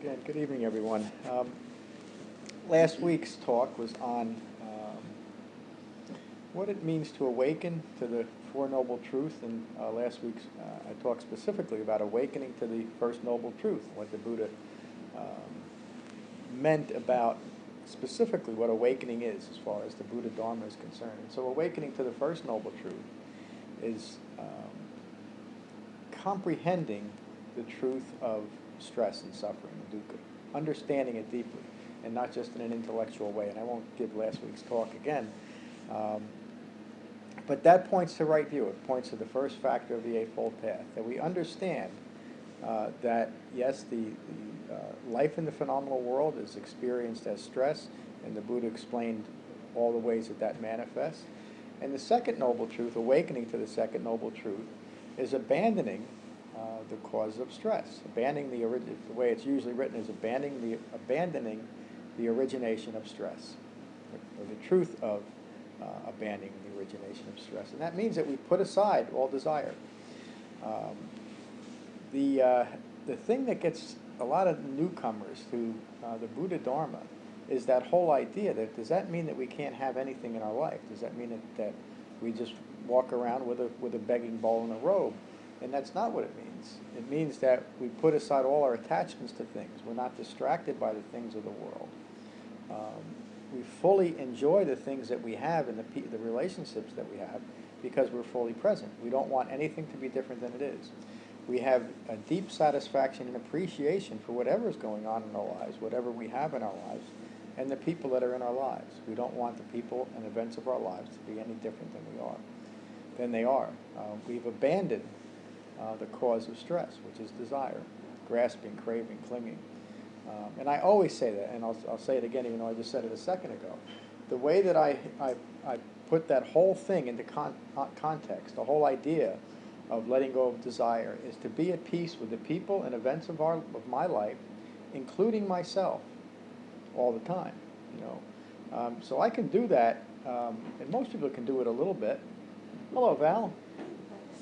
Again, good evening, everyone. Last week's talk was on what it means to awaken to the Four Noble Truths, and last week's I talked specifically about awakening to the First Noble Truth, what the Buddha meant about specifically what awakening is as far as the Buddha Dhamma is concerned. And so awakening to the First Noble Truth is comprehending the truth of stress and suffering and dukkha, understanding it deeply, and not just in an intellectual way. And I won't give last week's talk again. But that points to right view. It points to the first factor of the Eightfold Path, that we understand that, yes, the life in the phenomenal world is experienced as stress, and the Buddha explained all the ways that that manifests. And the second noble truth, awakening to the second noble truth, is abandoning the cause of stress. Abandoning the way it's usually written is abandoning the origination of stress, or the truth of abandoning the origination of stress. And that means that we put aside all desire. The thing that gets a lot of newcomers to the Buddha Dharma is that whole idea that, does that mean that we can't have anything in our life? Does that mean that we just walk around with a begging bowl and a robe? And that's not what it means. It means that we put aside all our attachments to things. We're not distracted by the things of the world. We fully enjoy the things that we have and the relationships that we have because we're fully present. We don't want anything to be different than it is. We have a deep satisfaction and appreciation for whatever is going on in our lives, whatever we have in our lives, and the people that are in our lives. We don't want the people and events of our lives to be any different than they are. We've abandoned the cause of stress, which is desire, grasping, craving, clinging. And I always say that, and I'll say it again, even though I just said it a second ago. The way that I put that whole thing into context, the whole idea of letting go of desire, is to be at peace with the people and events of my life, including myself, all the time. So I can do that, and most people can do it a little bit. Hello, Val.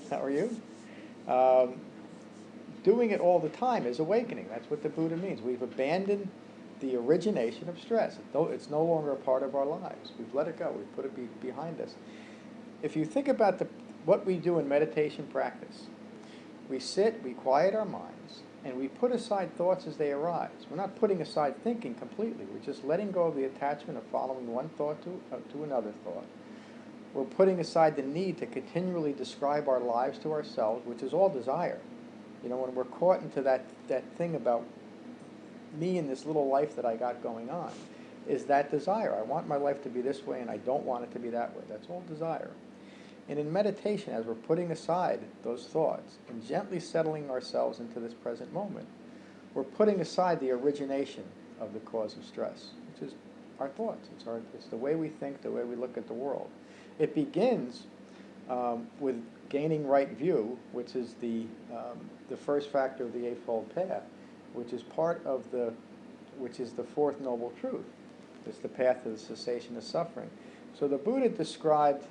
How are you? Doing it all the time is awakening. That's what the Buddha means. We've abandoned the origination of stress. It's no longer a part of our lives. We've let it go. We've put it behind us. If you think about what we do in meditation practice, we sit, we quiet our minds, and we put aside thoughts as they arise. We're not putting aside thinking completely. We're just letting go of the attachment of following one thought to another thought. We're putting aside the need to continually describe our lives to ourselves, which is all desire. When we're caught into that thing about me and this little life that I got going on, is that desire. I want my life to be this way and I don't want it to be that way. That's all desire. And in meditation, as we're putting aside those thoughts and gently settling ourselves into this present moment, we're putting aside the origination of the cause of stress, which is our thoughts. It's the way we think, the way we look at the world. It begins with gaining right view, which is the first factor of the Eightfold Path, which is which is the Fourth Noble Truth. It's the path of the cessation of suffering. So the Buddha described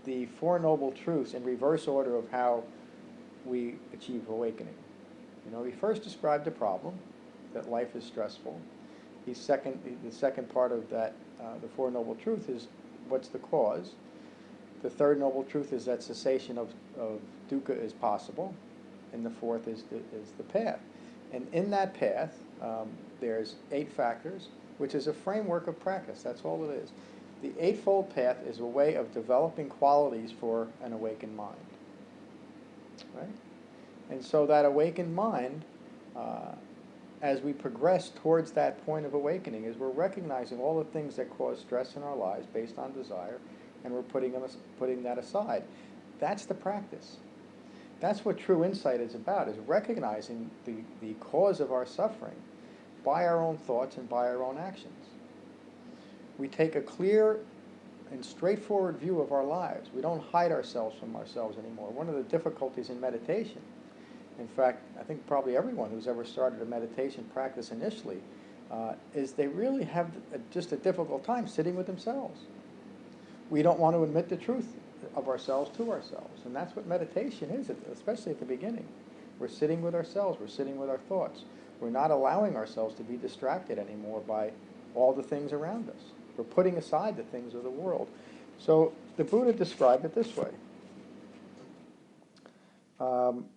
the Four Noble Truths in reverse order of how we achieve awakening. He first described the problem, that life is stressful. The second part of that, the Four Noble Truth, is what's the cause. The third noble truth is that cessation of dukkha is possible, and the fourth is the path. And in that path, there's 8 factors, which is a framework of practice. That's all it is. The Eightfold Path is a way of developing qualities for an awakened mind. Right? And so that awakened mind, as we progress towards that point of awakening, is we're recognizing all the things that cause stress in our lives based on desire, and we're putting that aside. That's the practice. That's what true insight is about, is recognizing the cause of our suffering by our own thoughts and by our own actions. We take a clear and straightforward view of our lives. We don't hide ourselves from ourselves anymore. One of the difficulties in meditation, in fact, I think probably everyone who's ever started a meditation practice initially, is they really have just a difficult time sitting with themselves. We don't want to admit the truth of ourselves to ourselves. And that's what meditation is, especially at the beginning. We're sitting with ourselves. We're sitting with our thoughts. We're not allowing ourselves to be distracted anymore by all the things around us. We're putting aside the things of the world. So the Buddha described it this way. And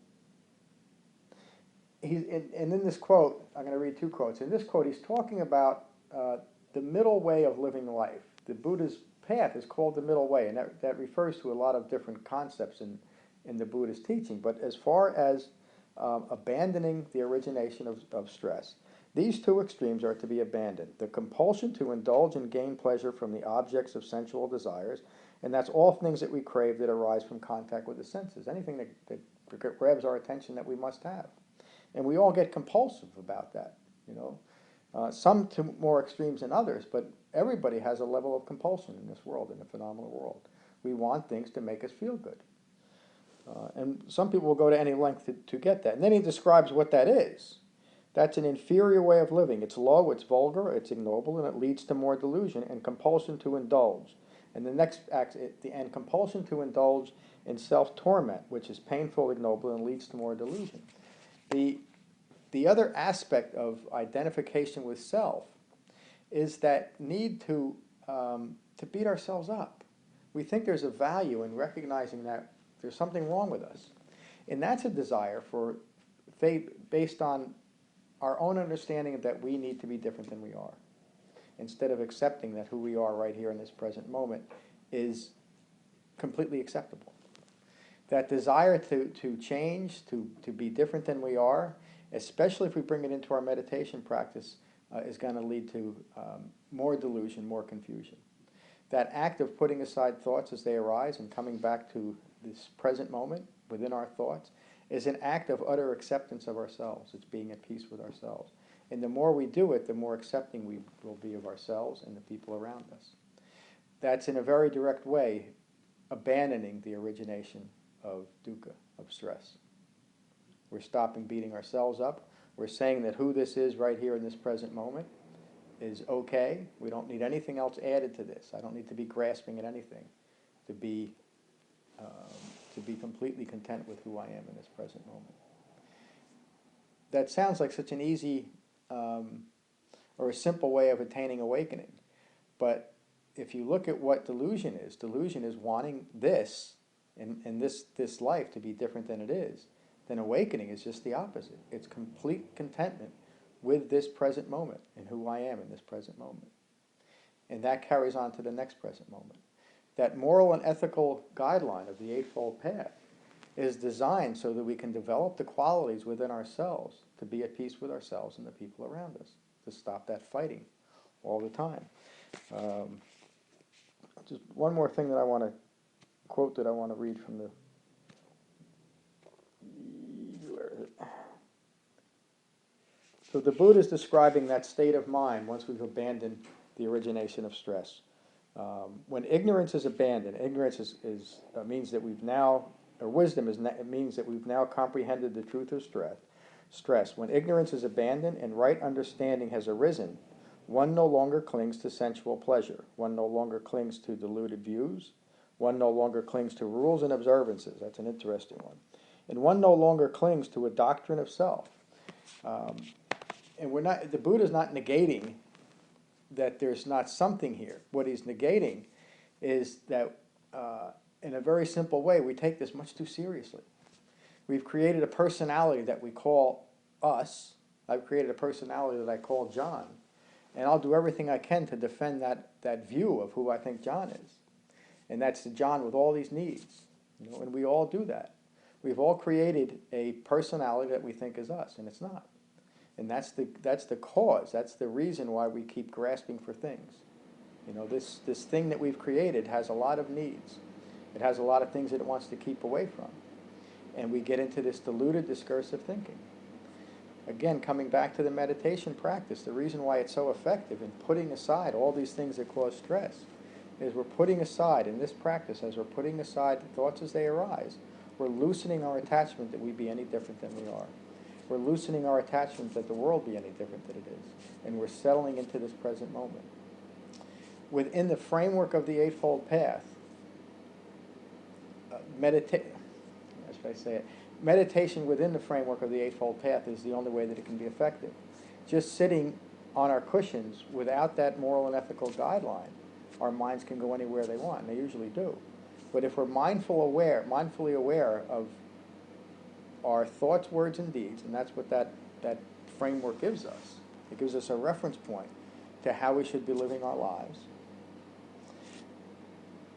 in this quote, I'm going to read two quotes. In this quote, he's talking about the middle way of living life. The Buddha's path is called the middle way, and that refers to a lot of different concepts in the Buddha's teaching. But as far as abandoning the origination of stress, these two extremes are to be abandoned. The compulsion to indulge and gain pleasure from the objects of sensual desires, and that's all things that we crave that arise from contact with the senses. Anything that grabs our attention that we must have. And we all get compulsive about that, you know. Some to more extremes than others, but everybody has a level of compulsion in this world, in the phenomenal world. We want things to make us feel good. And some people will go to any length to get that. And then he describes what that is. That's an inferior way of living. It's low, it's vulgar, it's ignoble, and it leads to more delusion and compulsion to indulge. And the next act, and compulsion to indulge in self-torment, which is painful, ignoble, and leads to more delusion. The other aspect of identification with self is that need to beat ourselves up. We think there's a value in recognizing that there's something wrong with us. And that's a desire for faith based on our own understanding that we need to be different than we are, instead of accepting that who we are right here in this present moment is completely acceptable. That desire to change, to be different than we are, especially if we bring it into our meditation practice, is going to lead to more delusion, more confusion. That act of putting aside thoughts as they arise and coming back to this present moment within our thoughts is an act of utter acceptance of ourselves. It's being at peace with ourselves. And the more we do it, the more accepting we will be of ourselves and the people around us. That's in a very direct way abandoning the origination of dukkha, of stress. We're stopping beating ourselves up. We're saying that who this is right here in this present moment is okay. We don't need anything else added to this. I don't need to be grasping at anything to be completely content with who I am in this present moment. That sounds like such an easy or a simple way of attaining awakening. But if you look at what delusion is wanting this and this life to be different than it is, then awakening is just the opposite. It's complete contentment with this present moment and who I am in this present moment. And that carries on to the next present moment. That moral and ethical guideline of the Eightfold Path is designed so that we can develop the qualities within ourselves to be at peace with ourselves and the people around us, to stop that fighting all the time. Just one more thing that I want to quote that I want to read from the... Where is it? So the Buddha is describing that state of mind once we've abandoned the origination of stress. When ignorance is abandoned, ignorance means that we've now, or wisdom means that we've now comprehended the truth of stress. When ignorance is abandoned and right understanding has arisen, one no longer clings to sensual pleasure. One no longer clings to deluded views. One no longer clings to rules and observances. That's an interesting one. And one no longer clings to a doctrine of self. And the Buddha's not negating that there's not something here. What he's negating is that in a very simple way, we take this much too seriously. We've created a personality that we call us. I've created a personality that I call John. And I'll do everything I can to defend that view of who I think John is. And that's the John with all these needs. You know, and we all do that. We've all created a personality that we think is us, and it's not. And that's the cause. That's the reason why we keep grasping for things. You know, this thing that we've created has a lot of needs. It has a lot of things that it wants to keep away from. And we get into this deluded, discursive thinking. Again, coming back to the meditation practice, the reason why it's so effective in putting aside all these things that cause stress is we're putting aside, in this practice, as we're putting aside the thoughts as they arise, we're loosening our attachment that we be any different than we are. We're loosening our attachment that the world be any different than it is. And we're settling into this present moment. Within the framework of the Eightfold Path, meditation within the framework of the Eightfold Path is the only way that it can be effective. Just sitting on our cushions without that moral and ethical guideline, our minds can go anywhere they want, and they usually do. But if we're mindfully aware of our thoughts, words, and deeds, and that's what that framework gives us. It gives us a reference point to how we should be living our lives.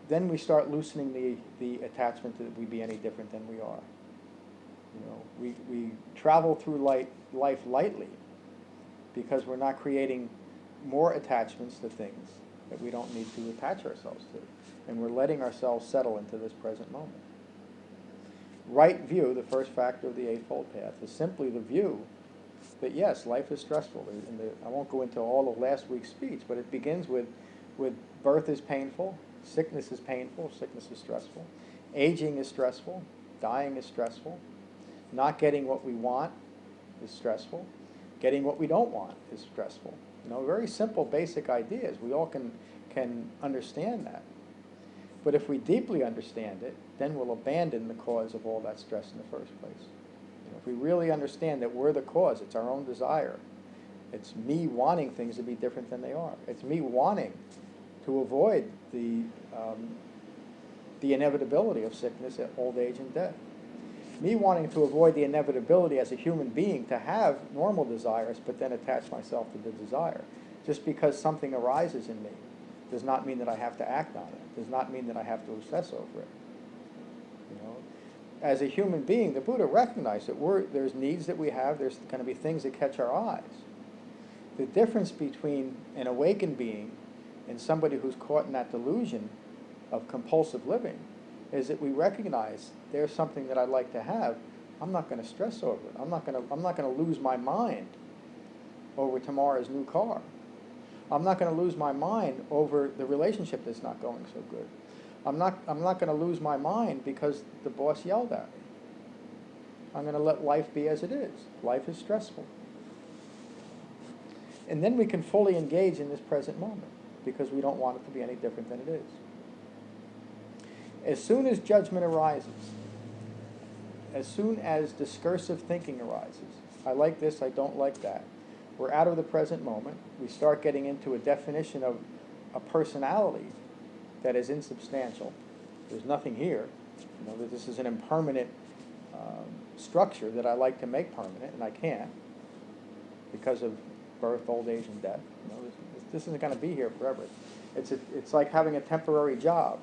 Then we start loosening the attachment that we be any different than we are. You know, we travel through life lightly because we're not creating more attachments to things that we don't need to attach ourselves to. And we're letting ourselves settle into this present moment. Right view, the first factor of the Eightfold Path, is simply the view that yes, life is stressful. I won't go into all of last week's speech, but it begins with birth is painful, sickness is painful, sickness is stressful, aging is stressful, dying is stressful, not getting what we want is stressful, getting what we don't want is stressful. You know, very simple, basic ideas. We all can understand that. But if we deeply understand it, then we'll abandon the cause of all that stress in the first place. You know, if we really understand that we're the cause, it's our own desire. It's me wanting things to be different than they are. It's me wanting to avoid the inevitability of sickness, old age, and death. Me wanting to avoid the inevitability as a human being to have normal desires, but then attach myself to the desire. Just because something arises in me does not mean that I have to act on it. Does not mean that I have to obsess over it. You know, as a human being, the Buddha recognized that there's needs that we have. There's going to be things that catch our eyes. The difference between an awakened being and somebody who's caught in that delusion of compulsive living is that we recognize there's something that I'd like to have. I'm not going to stress over it. I'm not going to lose my mind over tomorrow's new car. I'm not going to lose my mind over the relationship that's not going so good. I'm not going to lose my mind because the boss yelled at me. I'm going to let life be as it is. Life is stressful. And then we can fully engage in this present moment because we don't want it to be any different than it is. As soon as judgment arises, as soon as discursive thinking arises, I like this, I don't like that, we're out of the present moment. We start getting into a definition of a personality that is insubstantial. There's nothing here. You know, this is an impermanent structure that I like to make permanent, and I can't because of birth, old age, and death. You know, this isn't going to be here forever. It's like having a temporary job.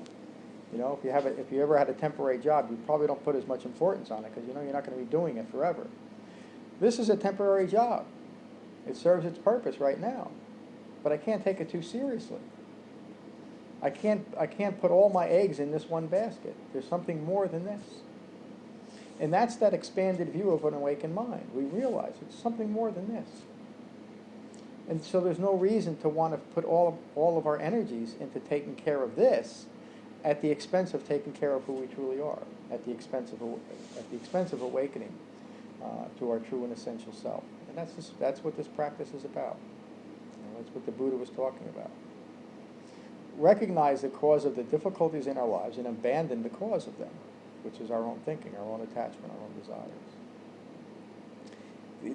You know, if you ever had a temporary job, you probably don't put as much importance on it because you know you're not going to be doing it forever. This is a temporary job. It serves its purpose right now, but I can't take it too seriously. I can't put all my eggs in this one basket. There's something more than this. And that's that expanded view of an awakened mind. We realize it's something more than this. And so there's no reason to want to put all of our energies into taking care of this at the expense of taking care of who we truly are, at the expense of awakening to our true and essential self. And that's what this practice is about. You know, that's what the Buddha was talking about. Recognize the cause of the difficulties in our lives and abandon the cause of them, which is our own thinking, our own attachment, our own desires.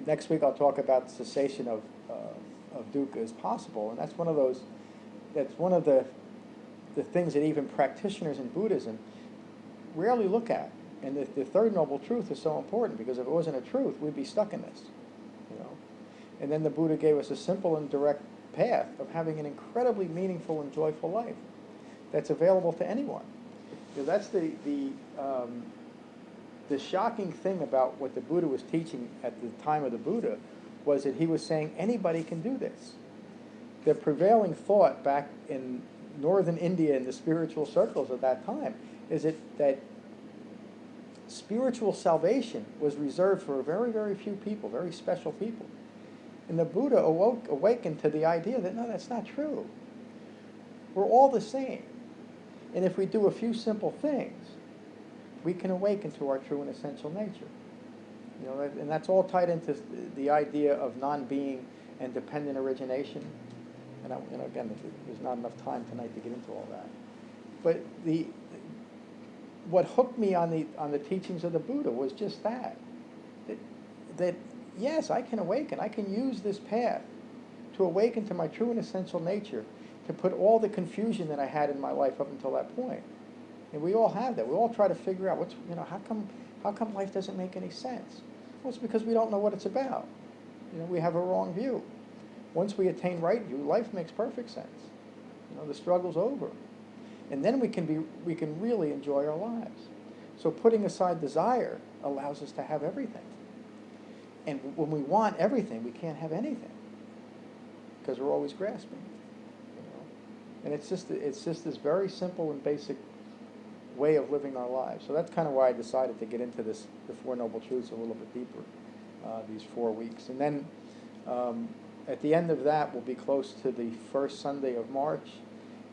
Next week I'll talk about cessation of dukkha as possible, and that's one of the things that even practitioners in Buddhism rarely look at. And the third noble truth is so important because if it wasn't a truth, we'd be stuck in this. You know? And then the Buddha gave us a simple and direct path of having an incredibly meaningful and joyful life that's available to anyone. You know, that's the shocking thing about what the Buddha was teaching at the time of the Buddha was that he was saying anybody can do this. The prevailing thought back in northern India in the spiritual circles at that time is that spiritual salvation was reserved for very, very few people, very special people. And the Buddha awakened to the idea that, no, that's not true. We're all the same. And if we do a few simple things, we can awaken to our true and essential nature. You know, and that's all tied into the idea of non-being and dependent origination. And again, there's not enough time tonight to get into all that. But what hooked me on the teachings of the Buddha was just that, that yes, I can awaken. I can use this path to awaken to my true and essential nature, to put all the confusion that I had in my life up until that point. And we all have that. We all try to figure out how come life doesn't make any sense? Well, it's because we don't know what it's about. We have a wrong view. Once we attain right view, life makes perfect sense. The struggle's over. And then we can really enjoy our lives. So putting aside desire allows us to have everything. And when we want everything, we can't have anything, because we're always grasping. And it's just this very simple and basic way of living our lives. So that's kind of why I decided to get into the Four Noble Truths a little bit deeper, these 4 weeks. And then at the end of that, we'll be close to the first Sunday of March,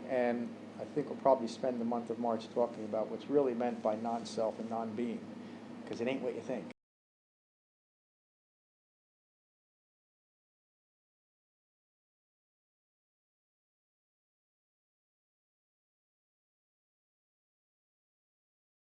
and I think we'll probably spend the month of March talking about what's really meant by non-self and non-being, because it ain't what you think.